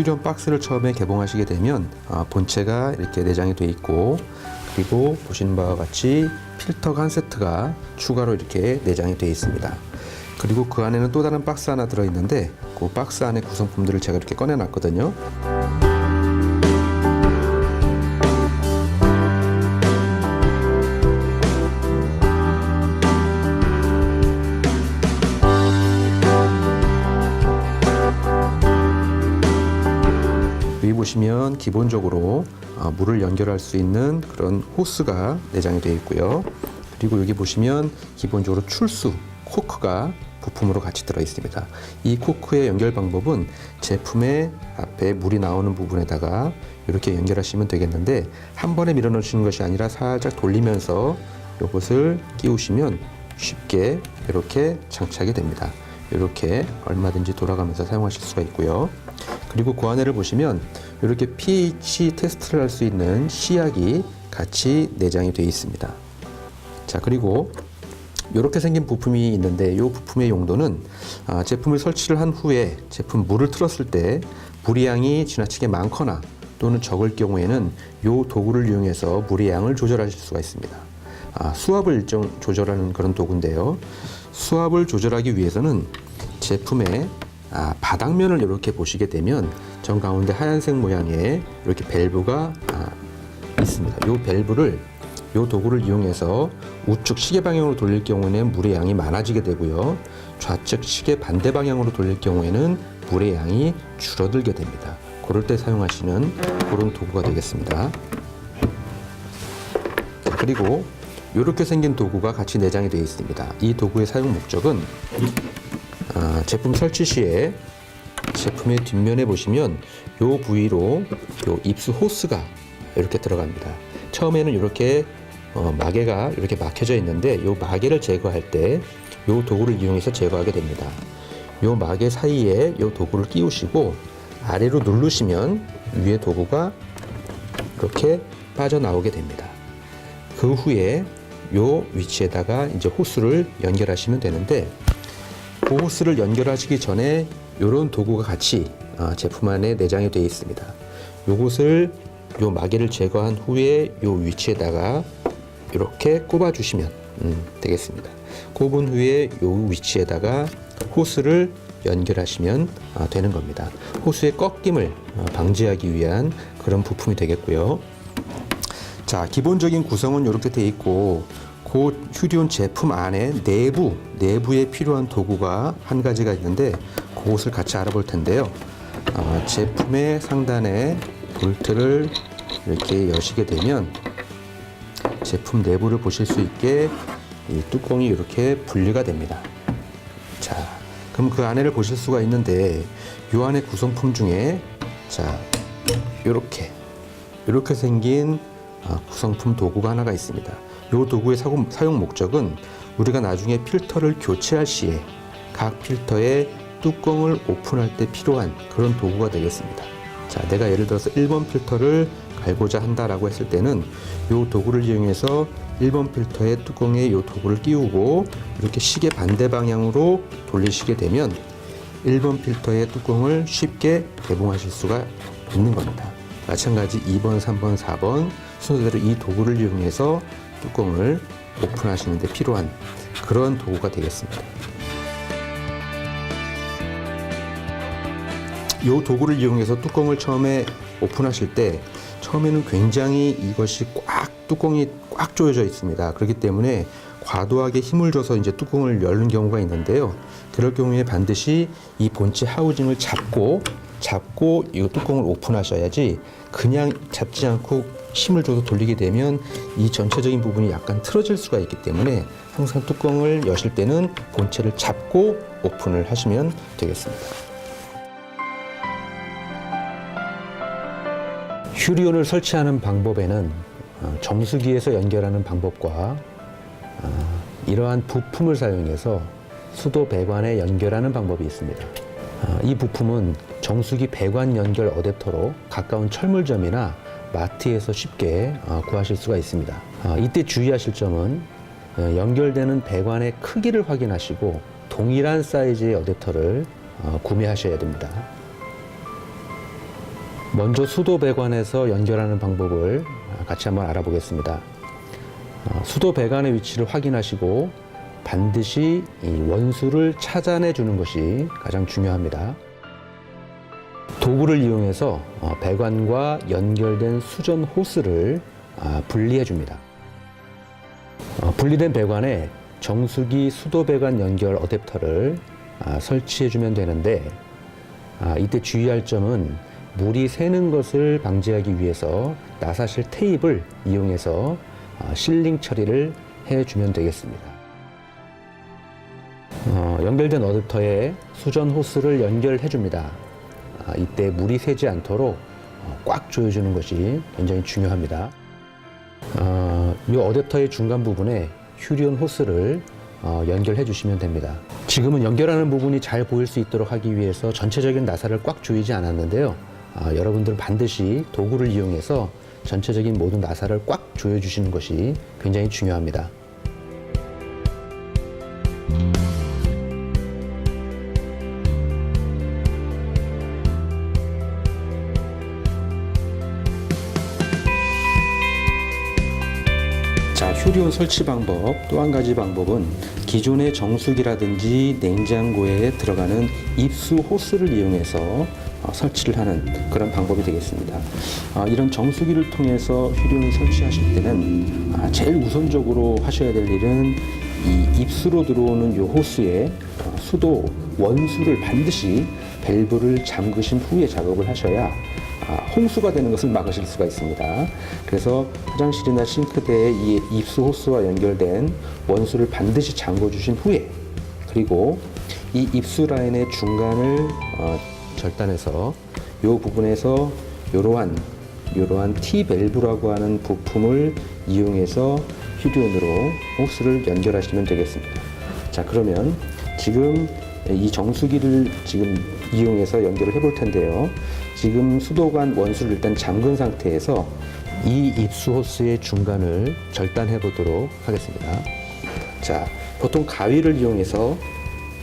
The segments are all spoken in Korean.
휴대용 박스를 처음에 개봉하시게 되면 본체가 이렇게 내장이 되어 있고, 그리고 보시는 바와 같이 필터가 한 세트가 추가로 이렇게 내장이 되어 있습니다. 그리고 그 안에는 또 다른 박스 하나 들어있는데 그 박스 안에 구성품들을 제가 이렇게 꺼내놨거든요. 여기 보시면 기본적으로 물을 연결할 수 있는 그런 호스가 내장이 되어 있고요. 그리고 여기 보시면 기본적으로 출수 코크가 부품으로 같이 들어 있습니다. 이 코크의 연결 방법은 제품의 앞에 물이 나오는 부분에다가 이렇게 연결하시면 되겠는데, 한 번에 밀어 넣으시는 것이 아니라 살짝 돌리면서 이것을 끼우시면 쉽게 이렇게 장착이 됩니다. 이렇게 얼마든지 돌아가면서 사용하실 수가 있고요. 그리고 그 안에를 보시면 이렇게 pH 테스트를 할 수 있는 시약이 같이 내장이 되어 있습니다. 자, 그리고 이렇게 생긴 부품이 있는데, 이 부품의 용도는 제품을 설치를 한 후에 제품 물을 틀었을 때 물의 양이 지나치게 많거나 또는 적을 경우에는 이 도구를 이용해서 물의 양을 조절하실 수가 있습니다. 수압을 일정 조절하는 그런 도구인데요. 수압을 조절하기 위해서는 제품의 바닥면을 이렇게 보시게 되면 정 가운데 하얀색 모양의 이렇게 밸브가 있습니다. 이 밸브를 이 도구를 이용해서 우측 시계 방향으로 돌릴 경우에는 물의 양이 많아지게 되고요. 좌측 시계 반대 방향으로 돌릴 경우에는 물의 양이 줄어들게 됩니다. 그럴 때 사용하시는 그런 도구가 되겠습니다. 그리고 이렇게 생긴 도구가 같이 내장이 되어 있습니다. 이 도구의 사용 목적은 제품 설치 시에 제품의 뒷면에 보시면 이 부위로 이 입수 호스가 이렇게 들어갑니다. 처음에는 이렇게 마개가 이렇게 막혀져 있는데, 이 마개를 제거할 때 이 도구를 이용해서 제거하게 됩니다. 이 마개 사이에 이 도구를 끼우시고 아래로 누르시면 위에 도구가 이렇게 빠져나오게 됩니다. 그 후에 이 위치에다가 이제 호스를 연결하시면 되는데, 그 호스를 연결하시기 전에 이런 도구가 같이 제품 안에 내장이 되어 있습니다. 이것을 이 마개를 제거한 후에 이 위치에다가 이렇게 꼽아 주시면 되겠습니다. 꼽은 후에 이 위치에다가 호스를 연결하시면 되는 겁니다. 호스의 꺾임을 방지하기 위한 그런 부품이 되겠고요. 자, 기본적인 구성은 이렇게 되어 있고, 그 휴대용 제품 안에 내부에 필요한 도구가 한 가지가 있는데 그것을 같이 알아볼 텐데요. 제품의 상단에 볼트를 이렇게 여시게 되면 제품 내부를 보실 수 있게 이 뚜껑이 이렇게 분리가 됩니다. 자, 그럼 그 안에를 보실 수가 있는데, 이 안에 구성품 중에 자, 이렇게 생긴 구성품 도구가 하나가 있습니다. 이 도구의 사용 목적은 우리가 나중에 필터를 교체할 시에 각 필터의 뚜껑을 오픈할 때 필요한 그런 도구가 되겠습니다. 자, 내가 예를 들어서 1번 필터를 갈고자 한다라고 했을 때는 이 도구를 이용해서 1번 필터의 뚜껑에 이 도구를 끼우고 이렇게 시계 반대 방향으로 돌리시게 되면 1번 필터의 뚜껑을 쉽게 개봉하실 수가 있는 겁니다. 마찬가지 2번, 3번, 4번 순서대로 이 도구를 이용해서 뚜껑을 오픈하시는 데 필요한 그런 도구가 되겠습니다. 이 도구를 이용해서 뚜껑을 처음에 오픈하실 때 처음에는 굉장히 이것이 뚜껑이 꽉 조여져 있습니다. 그렇기 때문에 과도하게 힘을 줘서 이제 뚜껑을 열는 경우가 있는데요. 그럴 경우에 반드시 이 본체 하우징을 잡고 이 뚜껑을 오픈하셔야지, 그냥 잡지 않고 힘을 줘서 돌리게 되면 이 전체적인 부분이 약간 틀어질 수가 있기 때문에 항상 뚜껑을 여실 때는 본체를 잡고 오픈을 하시면 되겠습니다. 휴리온을 설치하는 방법에는 정수기에서 연결하는 방법과 이러한 부품을 사용해서 수도 배관에 연결하는 방법이 있습니다. 이 부품은 정수기 배관 연결 어댑터로 가까운 철물점이나 마트에서 쉽게 구하실 수가 있습니다. 이때 주의하실 점은 연결되는 배관의 크기를 확인하시고 동일한 사이즈의 어댑터를 구매하셔야 됩니다. 먼저 수도 배관에서 연결하는 방법을 같이 한번 알아보겠습니다. 수도 배관의 위치를 확인하시고 반드시 이 원수를 찾아내 주는 것이 가장 중요합니다. 도구를 이용해서 배관과 연결된 수전 호스를 분리해 줍니다. 분리된 배관에 정수기 수도 배관 연결 어댑터를 설치해 주면 되는데, 이때 주의할 점은 물이 새는 것을 방지하기 위해서 나사실 테이프를 이용해서 실링 처리를 해주면 되겠습니다. 연결된 어댑터에 수전 호스를 연결해 줍니다. 이때 물이 새지 않도록 꽉 조여주는 것이 굉장히 중요합니다. 이 어댑터의 중간 부분에 휴리온 호스를 연결해 주시면 됩니다. 지금은 연결하는 부분이 잘 보일 수 있도록 하기 위해서 전체적인 나사를 꽉 조이지 않았는데요. 여러분들은 반드시 도구를 이용해서 전체적인 모든 나사를 꽉 조여주시는 것이 굉장히 중요합니다. 자, 휴리온 설치 방법, 또 한 가지 방법은 기존의 정수기라든지 냉장고에 들어가는 입수 호스를 이용해서 설치를 하는 그런 방법이 되겠습니다. 이런 정수기를 통해서 휴리온을 설치하실 때는 제일 우선적으로 하셔야 될 일은 이 입수로 들어오는 이 호스에 수도 원수를 반드시 밸브를 잠그신 후에 작업을 하셔야 홍수가 되는 것을 막으실 수가 있습니다. 그래서 화장실이나 싱크대에 이 입수 호스와 연결된 원수를 반드시 잠궈 주신 후에, 그리고 이 입수 라인의 중간을 절단해서 이 부분에서 이러한 T-밸브라고 하는 부품을 이용해서 휴리온으로 호스를 연결하시면 되겠습니다. 자, 그러면 지금 이 정수기를 지금 이용해서 연결을 해볼 텐데요. 지금 수도관 원수를 일단 잠근 상태에서 이 입수 호스의 중간을 절단해 보도록 하겠습니다. 자, 보통 가위를 이용해서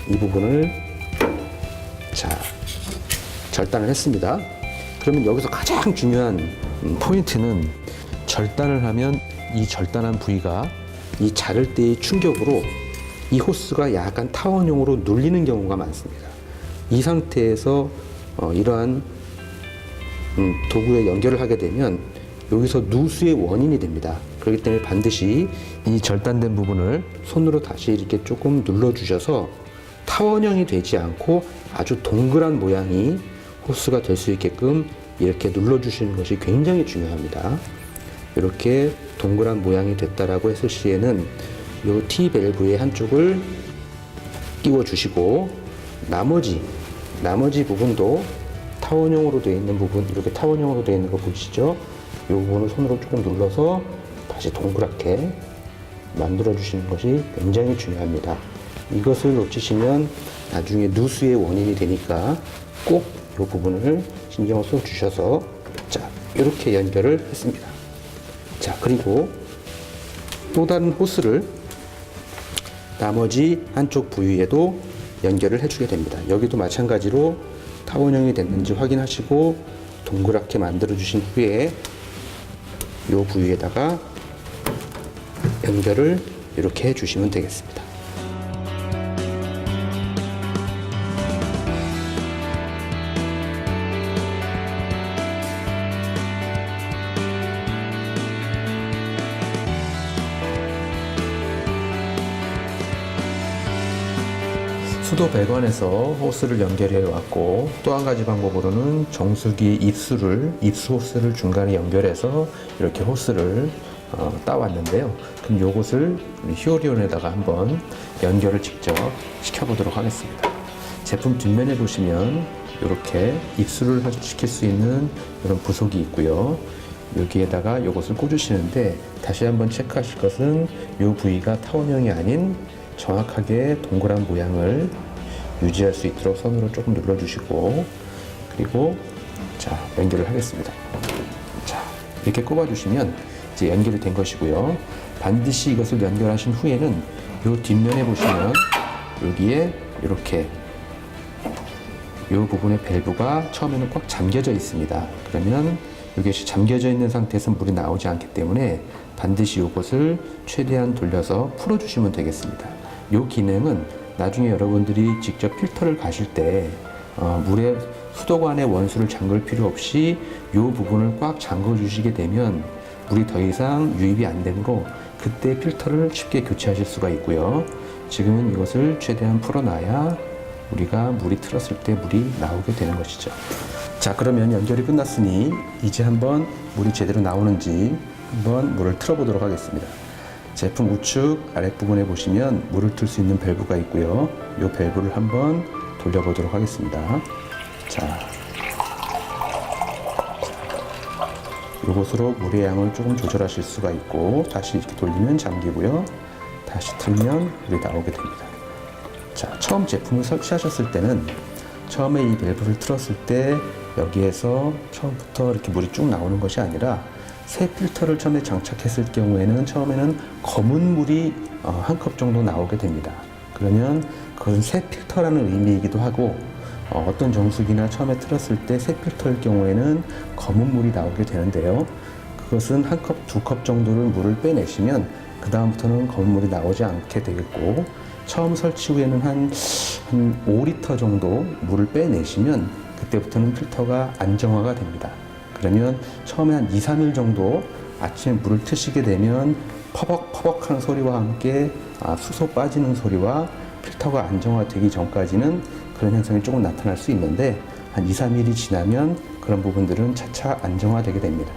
이 부분을 절단을 했습니다. 그러면 여기서 가장 중요한 포인트는, 절단을 하면 이 절단한 부위가 이 자를 때의 충격으로 이 호스가 약간 타원형으로 눌리는 경우가 많습니다. 이 상태에서 이러한 도구에 연결을 하게 되면 여기서 누수의 원인이 됩니다. 그렇기 때문에 반드시 이 절단된 부분을 손으로 다시 이렇게 조금 눌러주셔서 타원형이 되지 않고 아주 동그란 모양이 호스가 될 수 있게끔 이렇게 눌러주시는 것이 굉장히 중요합니다. 이렇게 동그란 모양이 됐다라고 했을 시에는 이 T-밸브의 한쪽을 끼워 주시고 나머지 부분도 타원형으로 되어 있는 부분, 이렇게 타원형으로 되어 있는 거 보이시죠? 이 부분을 손으로 조금 눌러서 다시 동그랗게 만들어 주시는 것이 굉장히 중요합니다. 이것을 놓치시면 나중에 누수의 원인이 되니까 꼭 이 부분을 신경을 써 주셔서, 자, 이렇게 연결을 했습니다. 자, 그리고 또 다른 호스를 나머지 한쪽 부위에도 연결을 해주게 됩니다. 여기도 마찬가지로 타원형이 됐는지 확인하시고 동그랗게 만들어 주신 후에 이 부위에다가 연결을 이렇게 해주시면 되겠습니다. 수도 배관에서 호스를 연결해 왔고, 또 한 가지 방법으로는 정수기 입수 호스를 중간에 연결해서 이렇게 호스를 따왔는데요. 그럼 요것을 휴리온에다가 한번 연결을 직접 시켜보도록 하겠습니다. 제품 뒷면에 보시면 이렇게 입수를 시킬 수 있는 이런 부속이 있고요. 여기에다가 이것을 꽂으시는데, 다시 한번 체크하실 것은 이 부위가 타원형이 아닌 정확하게 동그란 모양을 유지할 수 있도록 손으로 조금 눌러주시고, 그리고 자, 연결을 하겠습니다. 자, 이렇게 꼽아주시면 이제 연결이 된 것이고요. 반드시 이것을 연결하신 후에는 이 뒷면에 보시면 여기에 이렇게 이 부분의 밸브가 처음에는 꽉 잠겨져 있습니다. 그러면 이것이 잠겨져 있는 상태에서 물이 나오지 않기 때문에 반드시 이것을 최대한 돌려서 풀어주시면 되겠습니다. 이 기능은 나중에 여러분들이 직접 필터를 가실 때 물에 수도관의 원수를 잠글 필요 없이 이 부분을 꽉 잠궈 주시게 되면 물이 더 이상 유입이 안 되므로 그때 필터를 쉽게 교체하실 수가 있고요. 지금은 이것을 최대한 풀어놔야 우리가 물이 틀었을 때 물이 나오게 되는 것이죠. 자, 그러면 연결이 끝났으니 이제 한번 물이 제대로 나오는지 한번 물을 틀어 보도록 하겠습니다. 제품 우측 아랫부분에 보시면 물을 틀 수 있는 밸브가 있고요. 이 밸브를 한번 돌려보도록 하겠습니다. 자, 이곳으로 물의 양을 조금 조절하실 수가 있고 다시 이렇게 돌리면 잠기고요. 다시 틀면 물이 나오게 됩니다. 자, 처음 제품을 설치하셨을 때는 처음에 이 밸브를 틀었을 때 여기에서 처음부터 이렇게 물이 쭉 나오는 것이 아니라 새 필터를 처음에 장착했을 경우에는 처음에는 검은 물이 한 컵 정도 나오게 됩니다. 그러면 그것은 새 필터라는 의미이기도 하고 어떤 정수기나 처음에 틀었을 때 새 필터일 경우에는 검은 물이 나오게 되는데요. 그것은 한 컵, 두 컵 정도를 물을 빼내시면 그 다음부터는 검은 물이 나오지 않게 되겠고 처음 설치 후에는 한 5리터 정도 물을 빼내시면 그때부터는 필터가 안정화가 됩니다. 그러면 처음에 한 2, 3일 정도 아침에 물을 트시게 되면 퍼벅퍼벅하는 소리와 함께 수소 빠지는 소리와 필터가 안정화되기 전까지는 그런 현상이 조금 나타날 수 있는데 한 2, 3일이 지나면 그런 부분들은 차차 안정화되게 됩니다.